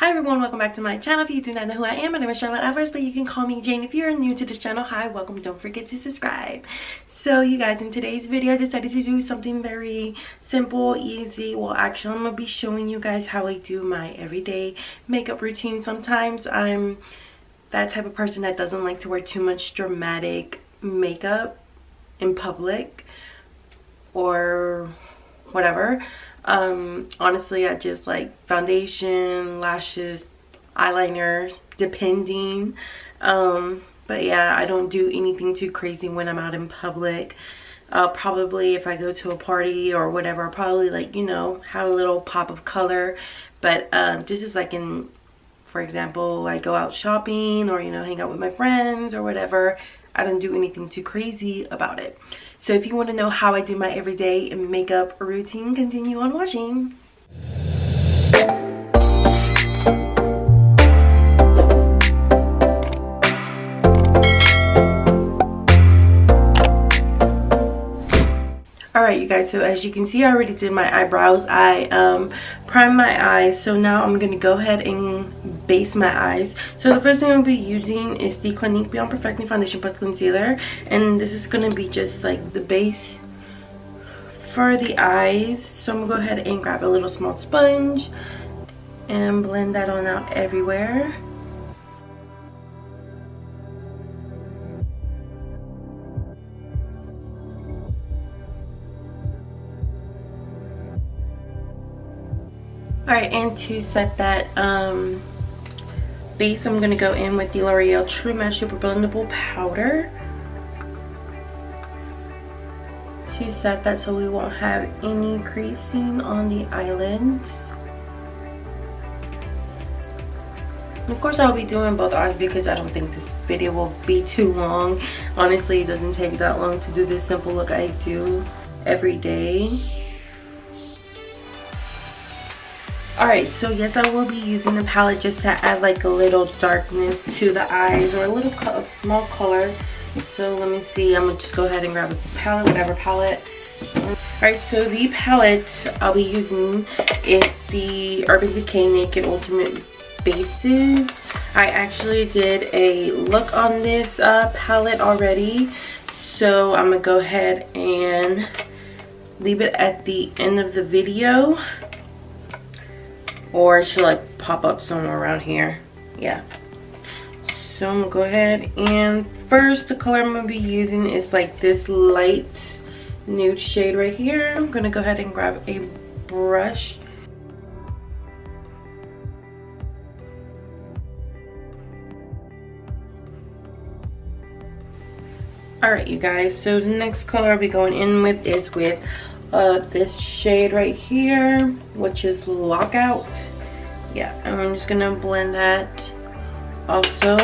Hi everyone, welcome back to my channel. If you do not know who I am, my name is Charlotte Evers, but you can call me Jane. If you're new to this channel, hi, welcome. Don't forget to subscribe. So you guys, in today's video I decided to do something very simple, easy. Well, actually I'm gonna be showing you guys how I do my everyday makeup routine. Sometimes I'm that type of person that doesn't like to wear too much dramatic makeup in public or whatever. Honestly, I just like foundation, lashes, eyeliner, depending. But yeah, I don't do anything too crazy when I'm out in public. Probably if I go to a party or whatever, I'll probably, like, you know, have a little pop of color. But this is like in, for example, I go out shopping or, you know, hang out with my friends or whatever. I don't do anything too crazy about it. So if you want to know how I do my everyday makeup routine, continue on watching. Alright you guys, so as you can see, I already did my eyebrows. I primed my eyes, so now I'm going to go ahead and base my eyes. So the first thing I'll be using is the Clinique Beyond Perfecting Foundation Plus Concealer, and this is going to be just like the base for the eyes. So I'm going to go ahead and grab a little small sponge and blend that on out everywhere. Alright, and to set that base, I'm going to go in with the L'Oreal True Match Super Blendable Powder to set that so we won't have any creasing on the eyelids. Of course, I'll be doing both eyes because I don't think this video will be too long. Honestly, it doesn't take that long to do this simple look I do every day. Alright, so yes, I will be using the palette just to add like a little darkness to the eyes, or a little small color. So let me see, I'm going to just go ahead and grab a palette, whatever palette. Alright, so the palette I'll be using is the Urban Decay Naked Ultimate Bases. I actually did a look on this palette already, so I'm going to go ahead and leave it at the end of the video. Or it should like pop up somewhere around here. Yeah. So I'm gonna go ahead, and first the color I'm gonna be using is like this light nude shade right here. I'm gonna go ahead and grab a brush. Alright you guys, so the next color I'll be going in with is with this shade right here, which is Lockout. Yeah, and I'm just gonna blend that also.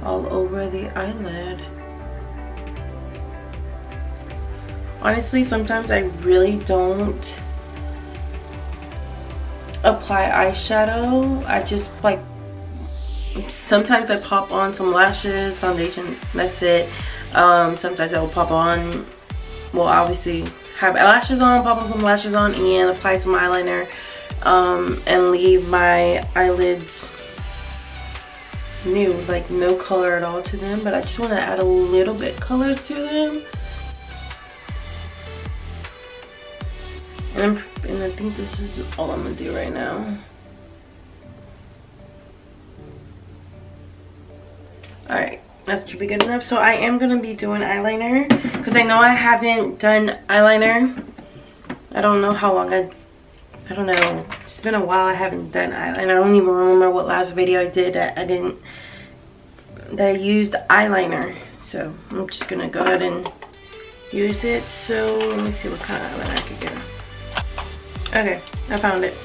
All over the eyelid. Honestly, sometimes I really don't apply eyeshadow. I just like, sometimes I pop on some lashes, foundation, that's it. Sometimes I will pop on, well, obviously have lashes on, pop on some lashes on, and apply some eyeliner, and leave my eyelids nude, like no color at all to them, but I just want to add a little bit color to them. And I think this is all I'm gonna do right now. Alright, that should be good enough. So I am going to be doing eyeliner because I know I haven't done eyeliner. I don't know how long I don't know. It's been a while I haven't done eyeliner. I don't even remember what last video I did that I used eyeliner. So I'm just going to go ahead and use it. So let me see what kind of eyeliner I could get. Okay, I found it.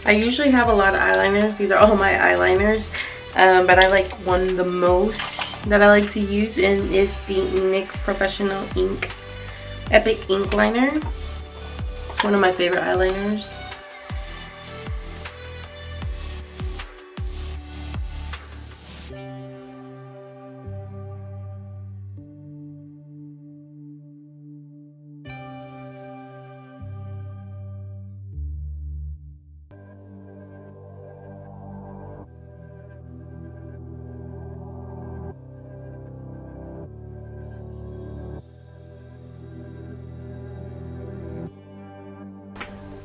I usually have a lot of eyeliners. These are all my eyeliners. But I like one the most that I like to use, and is the NYX Professional Ink Epic Ink Liner. It's one of my favorite eyeliners.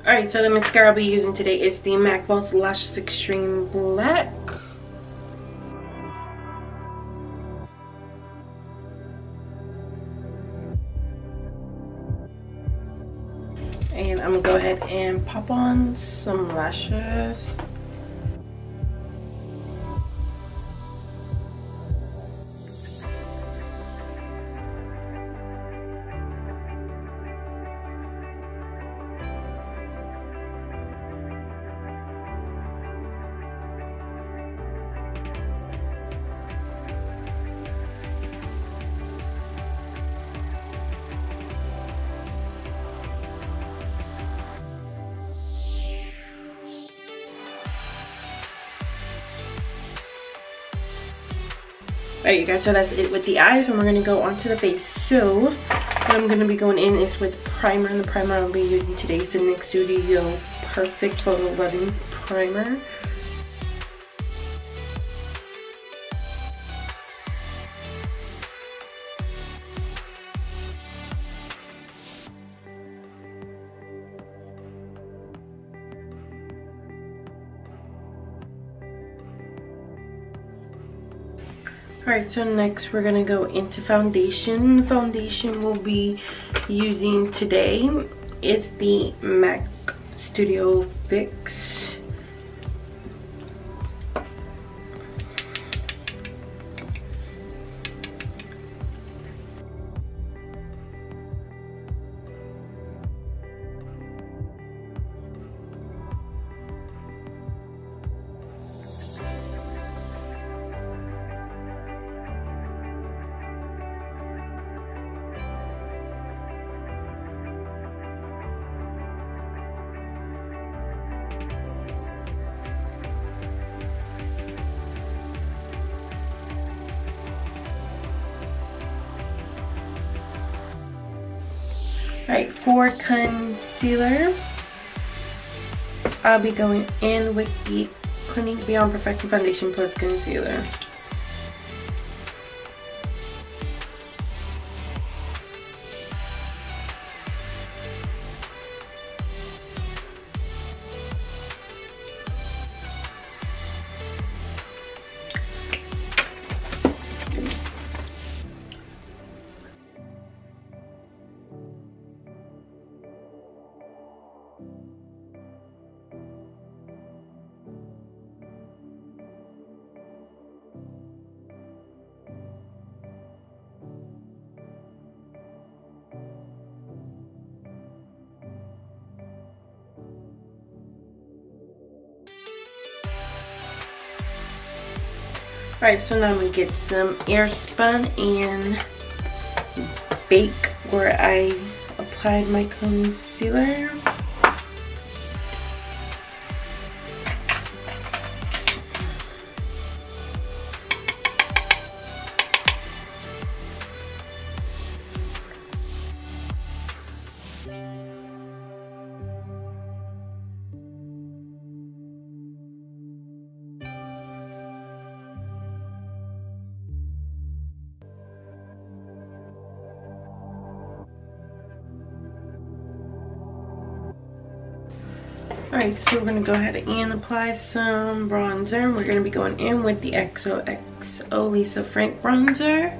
Alright, so the mascara I'll be using today is the MAC Boss Lashes Extreme Black. And I'm gonna go ahead and pop on some lashes. Alright you guys, so that's it with the eyes, and we're going to go on to the face. So what I'm going to be going in is with primer, and the primer I'll be using today is the NYX Studio Perfect Photo 11 Primer. Alright, so next we're gonna go into foundation. The foundation we'll be using today is the MAC Studio Fix. Alright, for concealer, I'll be going in with the Clinique Beyond Perfection Foundation Plus Concealer. Alright, so now I'm going to get some airspun and bake where I applied my concealer. Alright, so we're going to go ahead and apply some bronzer. We're going to be going in with the XOXO Lisa Frank bronzer.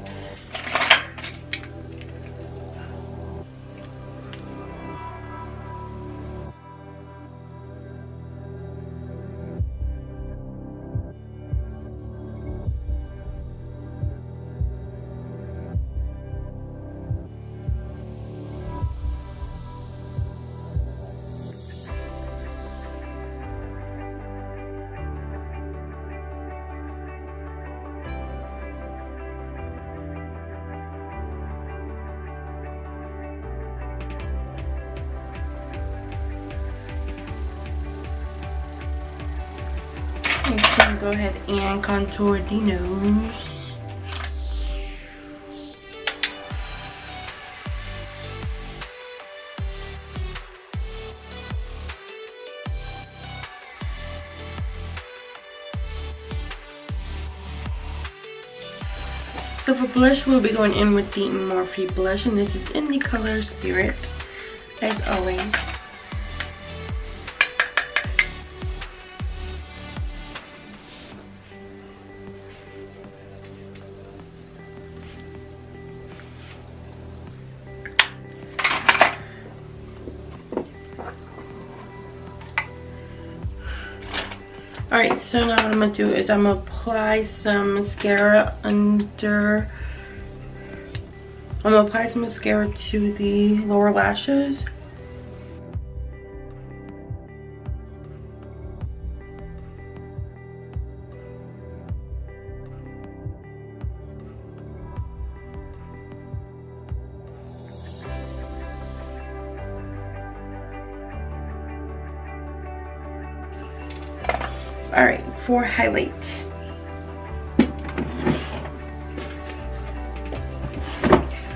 I'm just going to go ahead and contour the nose. So for blush, we'll be going in with the Morphe blush, and this is in the color Spirit, as always. Alright, so now what I'm going to do is I'm going to apply some mascara under... I'm going to apply some mascara to the lower lashes. Alright, for highlight.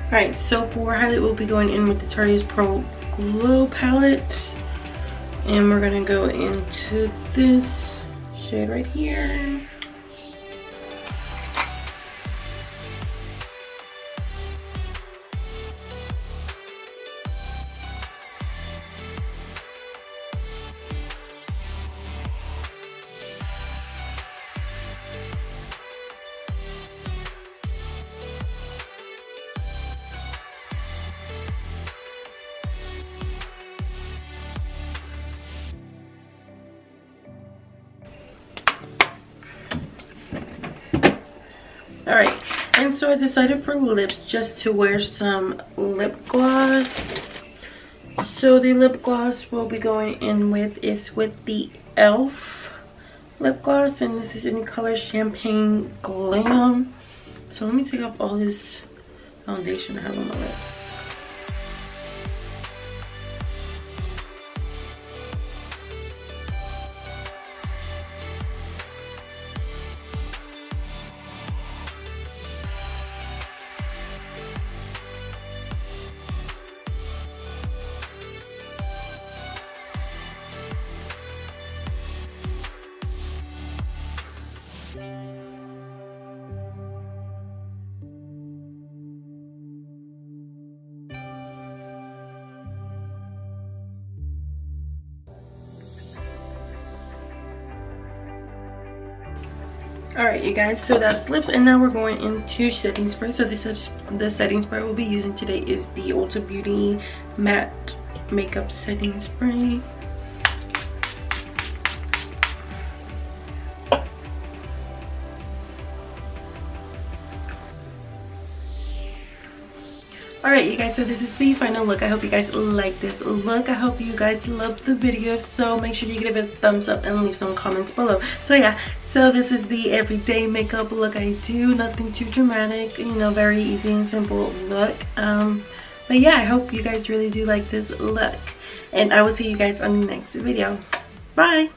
Alright, so for highlight we'll be going in with the Tarteist Pro Glow palette. And we're going to go into this shade right here. Alright, and so I decided for lips just to wear some lip gloss. So the lip gloss we'll be going in with is with the e.l.f. lip gloss, and this is in the color Champagne Glam. So let me take off all this foundation I have on my lips. Alright you guys, so that's lips, and now we're going into setting spray. So the setting spray we'll be using today is the Ulta Beauty Matte Makeup Setting Spray. Alright you guys, so this is the final look. I hope you guys like this look. I hope you guys loved the video. If so, make sure you give it a thumbs up and leave some comments below. So yeah, so this is the everyday makeup look I do. Nothing too dramatic, you know, very easy and simple look. But yeah, I hope you guys really do like this look. And I will see you guys on the next video. Bye!